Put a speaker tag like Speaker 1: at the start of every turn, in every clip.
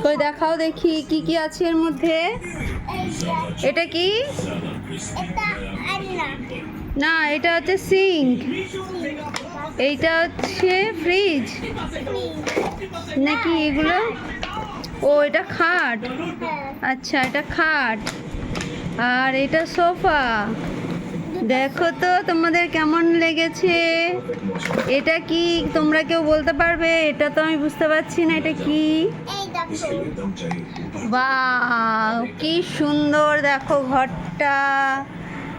Speaker 1: কই দেখাও দেখি কি কি আছে এর মধ্যে। এটা কি? না, এটা হচ্ছে সিঙ্ক। এইটা হচ্ছে ফ্রিজ নাকি এগুলো? ও এটা খাট। আচ্ছা, এটা খাট আর এটা সোফা। দেখো তো তোমাদের কেমন লেগেছে। এটা কি তোমরা কেউ বলতে পারবে? এটা তো আমি বুঝতে পারছি না এটা কি। বাহ, কি সুন্দর দেখো ঘরটা।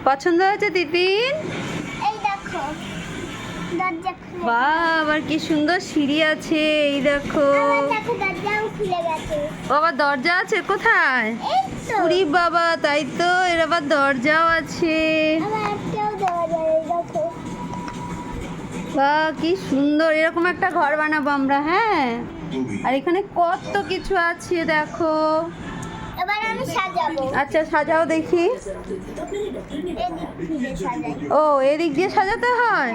Speaker 1: পছন্দ হয়েছে তিতিন? বাহ, আবার কি সুন্দর সিঁড়ি আছে। এই দেখো বাবা, দরজা আছে কোথায়? উরি বাবা, তাই তো, এর আবার দরজাও আছে। বাহ, কি সুন্দর। এরকম একটা ঘর বানাবো আমরা। হ্যাঁ, আর এখানে কত কিছু আছে দেখো।
Speaker 2: এবার আমি সাজাবো।
Speaker 1: আচ্ছা, সাজাও দেখি। ও, এদিক দিয়ে সাজাতে হয়?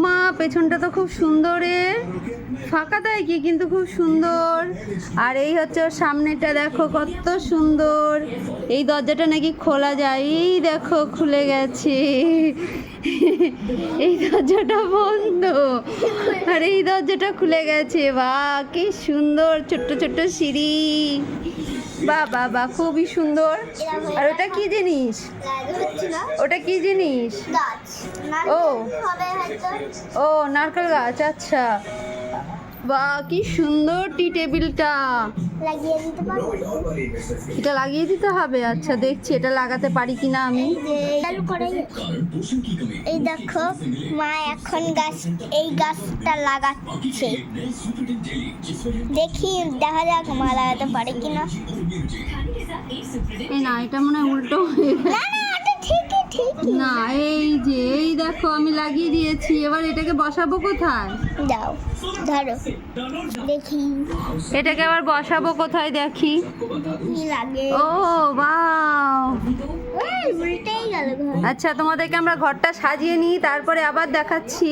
Speaker 1: মা, পেছনটা তো খুব সুন্দর। ফাঁকা দেয় কি, কিন্তু খুব সুন্দর। আর এই হচ্ছে ওর সামনেটা, দেখো কত সুন্দর। এই দরজাটা নাকি খোলা যায়। এই দেখো খুলে গেছে। এই দরজাটা বন্ধ আর এই দরজাটা খুলে গেছে। বাহ, কি সুন্দর। ছোট্ট ছোট্ট সিঁড়ি। বাহ বাহ বাহ, খুবই সুন্দর। আর ওটা কি জিনিস? ওটা কি জিনিস? ও ও, নারকেল গাছ। আচ্ছা, বাহ, কি সুন্দর টি টেবিলটা। এটা লাগিয়ে দিতে হবে। আচ্ছা, দেখছি এটা লাগাতে পারি কিনা আমি।
Speaker 2: এই দেখো, মা এখন এই গাছটা লাগাচ্ছে। দেখি, দেখা যাক মা লাগাতে পারে কিনা।
Speaker 1: এই না, এটা মনে হয় উল্টো হয়ে গেছে। না, এই যে, এই দেখো আমি লাগিয়ে দিয়েছি। এবার এটাকে বসাবো কোথায়?
Speaker 2: দাও, ধরো দেখি।
Speaker 1: এটাকে আবার বসাবো কোথায় দেখি।
Speaker 2: লাগে।
Speaker 1: ও বাহ,
Speaker 2: উল্টেই গেল ঘর।
Speaker 1: আচ্ছা, তোমাদেরকে আমরা ঘরটা সাজিয়ে নিই, তারপরে আবার দেখাচ্ছি।